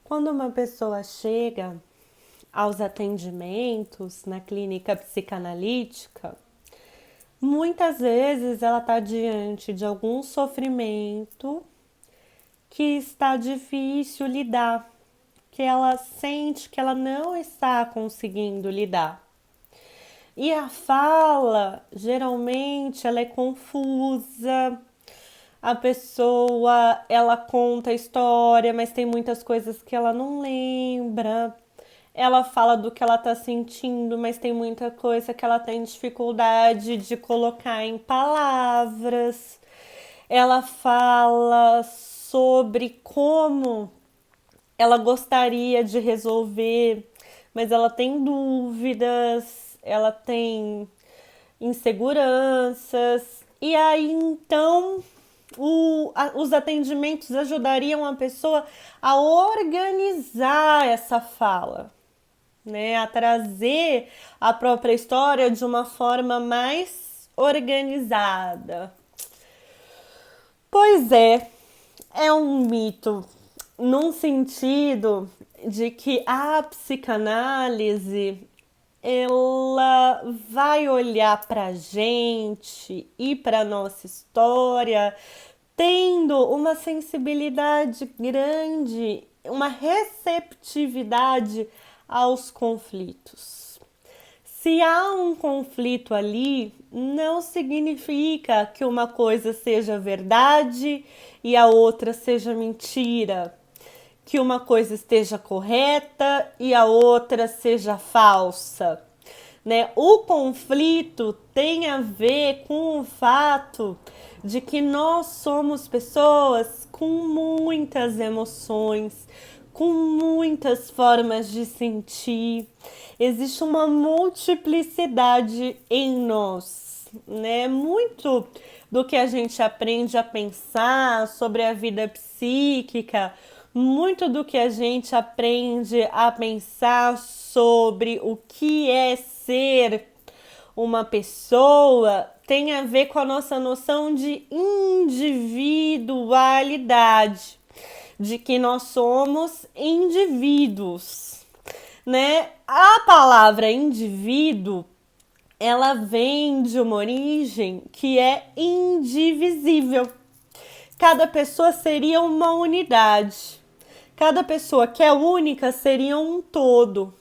Quando uma pessoa chega aos atendimentos na clínica psicanalítica, muitas vezes ela está diante de algum sofrimento que está difícil lidar, que ela sente que ela não está conseguindo lidar. E a fala, geralmente, ela é confusa. A pessoa, ela conta a história, mas tem muitas coisas que ela não lembra. Ela fala do que ela tá sentindo, mas tem muita coisa que ela tem dificuldade de colocar em palavras. Ela fala sobre como ela gostaria de resolver, mas ela tem dúvidas, ela tem inseguranças. E aí então os atendimentos ajudariam a pessoa a organizar essa fala, né? A trazer a própria história de uma forma mais organizada. Pois é um mito, num sentido de que a psicanálise ela vai olhar para gente e para nossa história tendo uma sensibilidade grande, uma receptividade aos conflitos. Se há um conflito ali, não significa que uma coisa seja verdade e a outra seja mentira, que uma coisa esteja correta e a outra seja falsa, né? O conflito tem a ver com o fato de que nós somos pessoas com muitas emoções, com muitas formas de sentir. Existe uma multiplicidade em nós, né? Muito do que a gente aprende a pensar sobre a vida psíquica, muito do que a gente aprende a pensar sobre o que é ser uma pessoa tem a ver com a nossa noção de individualidade, de que nós somos indivíduos, né? A palavra indivíduo, ela vem de uma origem que é indivisível. Cada pessoa seria uma unidade. Cada pessoa que é única seria um todo.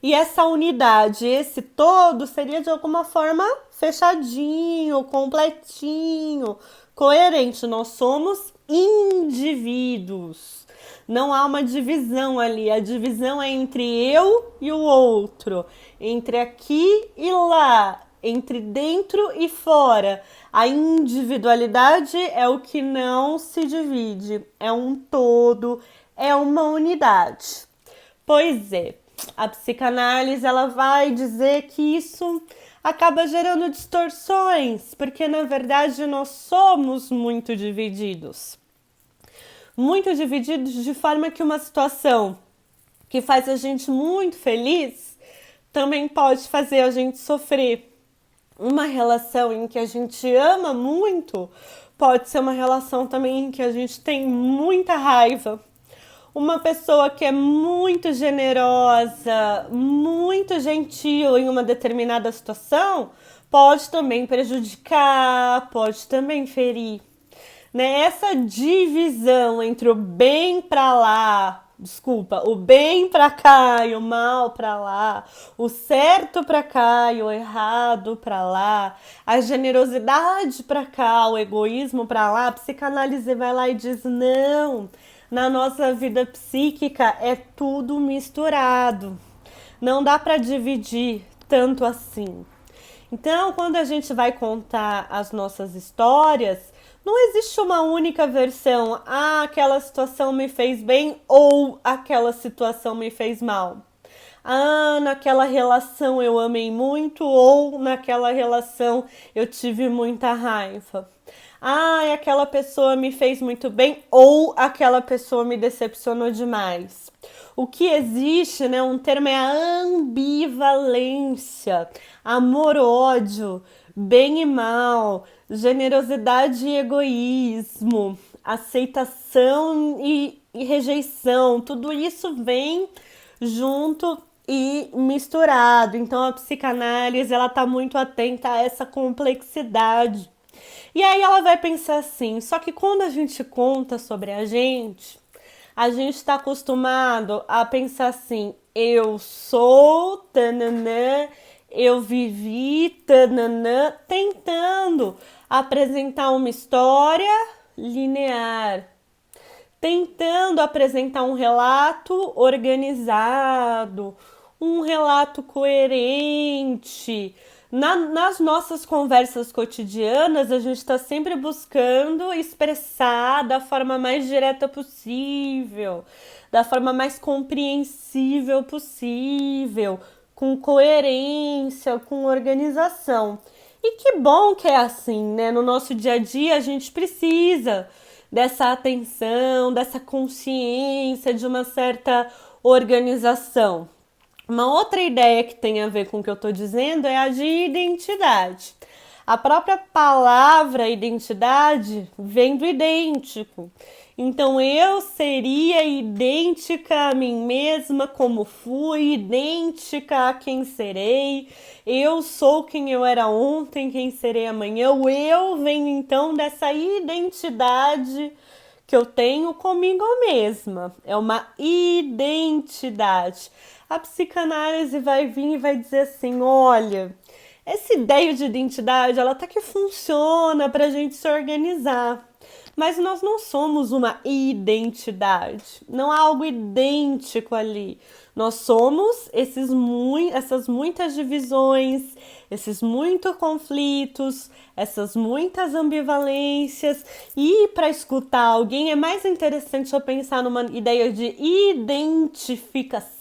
E essa unidade, esse todo, seria de alguma forma fechadinho, completinho, coerente. Nós somos indivíduos. Não há uma divisão ali. A divisão é entre eu e o outro, entre aqui e lá, entre dentro e fora. A individualidade é o que não se divide, é um todo, é uma unidade. Pois é, a psicanálise ela vai dizer que isso acaba gerando distorções, porque na verdade nós somos muito divididos. Muito divididos de forma que uma situação que faz a gente muito feliz também pode fazer a gente sofrer. Uma relação em que a gente ama muito pode ser uma relação também em que a gente tem muita raiva. Uma pessoa que é muito generosa, muito gentil em uma determinada situação, pode também prejudicar, pode também ferir. Né? Essa divisão entre o bem para lá, desculpa, o bem para cá e o mal para lá, o certo para cá e o errado para lá, a generosidade para cá, o egoísmo para lá, a psicanálise vai lá e diz: não, na nossa vida psíquica é tudo misturado. Não dá para dividir tanto assim. Então, quando a gente vai contar as nossas histórias, não existe uma única versão. Ah, aquela situação me fez bem ou aquela situação me fez mal. Ah, naquela relação eu amei muito ou naquela relação eu tive muita raiva. Ah, aquela pessoa me fez muito bem ou aquela pessoa me decepcionou demais. O que existe, né, um termo é a ambivalência, amor-ódio, bem e mal, generosidade e egoísmo, aceitação e e rejeição, tudo isso vem junto e misturado. Então a psicanálise, ela tá muito atenta a essa complexidade. E aí ela vai pensar assim, só que quando a gente conta sobre a gente está acostumado a pensar assim, eu sou tananã, eu vivi tananã, tentando apresentar uma história linear, tentando apresentar um relato organizado, um relato coerente. Nas nossas conversas cotidianas, a gente está sempre buscando expressar da forma mais direta possível, da forma mais compreensível possível, com coerência, com organização. E que bom que é assim, né? No nosso dia a dia, a gente precisa dessa atenção, dessa consciência, de uma certa organização. Uma outra ideia que tem a ver com o que eu estou dizendo é a de identidade. A própria palavra identidade vem do idêntico. Então eu seria idêntica a mim mesma como fui, idêntica a quem serei. Eu sou quem eu era ontem, quem serei amanhã. O eu vem então dessa identidade que eu tenho comigo mesma. É uma identidade. A psicanálise vai vir e vai dizer assim, olha, essa ideia de identidade, ela até que funciona para a gente se organizar. Mas nós não somos uma identidade, não há algo idêntico ali. Nós somos essas muitas divisões, esses muitos conflitos, essas muitas ambivalências. E para escutar alguém é mais interessante eu pensar numa ideia de identificação.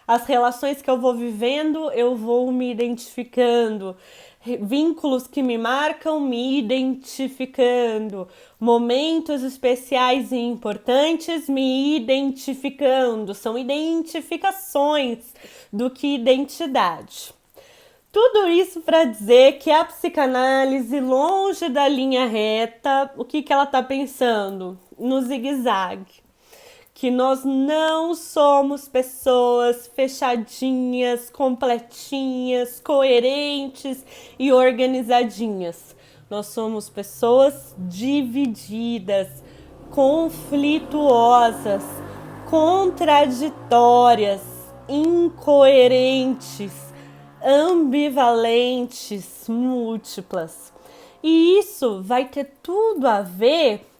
As relações que eu vou vivendo, eu vou me identificando. Vínculos que me marcam, me identificando. Momentos especiais e importantes, me identificando. São identificações do que identidade. Tudo isso para dizer que a psicanálise, longe da linha reta, o que ela está pensando? No zigue-zague. Que nós não somos pessoas fechadinhas, completinhas, coerentes e organizadinhas. Nós somos pessoas divididas, conflituosas, contraditórias, incoerentes, ambivalentes, múltiplas. E isso vai ter tudo a ver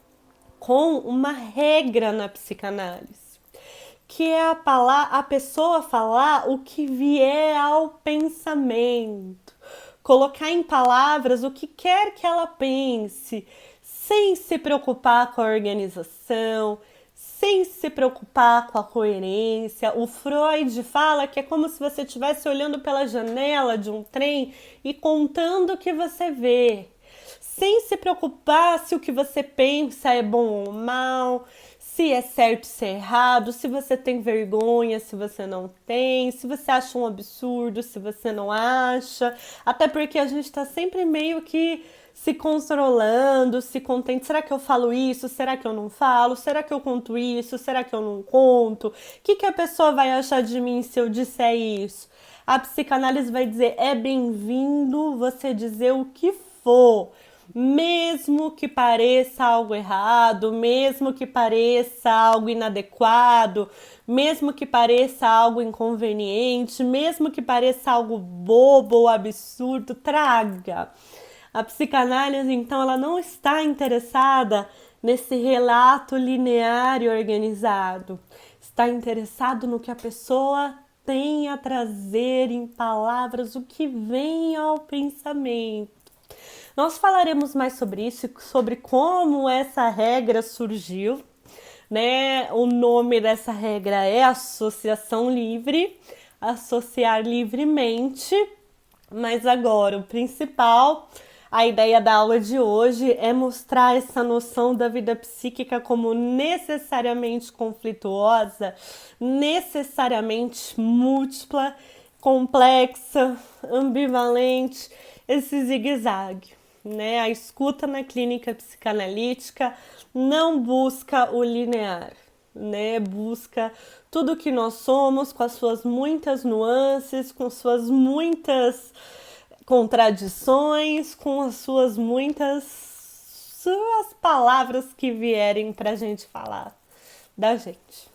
com uma regra na psicanálise, que é a pessoa falar o que vier ao pensamento, colocar em palavras o que quer que ela pense, sem se preocupar com a organização, sem se preocupar com a coerência. O Freud fala que é como se você estivesse olhando pela janela de um trem e contando o que você vê, sem se preocupar se o que você pensa é bom ou mal, se é certo, se é errado, se você tem vergonha, se você não tem, se você acha um absurdo, se você não acha. Até porque a gente tá sempre meio que se controlando, se contente. Será que eu falo isso? Será que eu não falo? Será que eu conto isso? Será que eu não conto? O que a pessoa vai achar de mim se eu disser isso? A psicanálise vai dizer, é bem-vindo você dizer o que for, mesmo que pareça algo errado, mesmo que pareça algo inadequado, mesmo que pareça algo inconveniente, mesmo que pareça algo bobo ou absurdo, traga. A psicanálise, então, ela não está interessada nesse relato linear e organizado. Está interessado no que a pessoa tem a trazer em palavras, o que vem ao pensamento. Nós falaremos mais sobre isso, sobre como essa regra surgiu, né? O nome dessa regra é associação livre, associar livremente. Mas agora, o principal, a ideia da aula de hoje é mostrar essa noção da vida psíquica como necessariamente conflituosa, necessariamente múltipla, complexa, ambivalente, esse zigue-zague. né? A escuta na clínica psicanalítica não busca o linear, né? Busca tudo que nós somos, com as suas muitas nuances, com suas muitas contradições, com as suas muitas palavras que vierem pra gente falar da gente.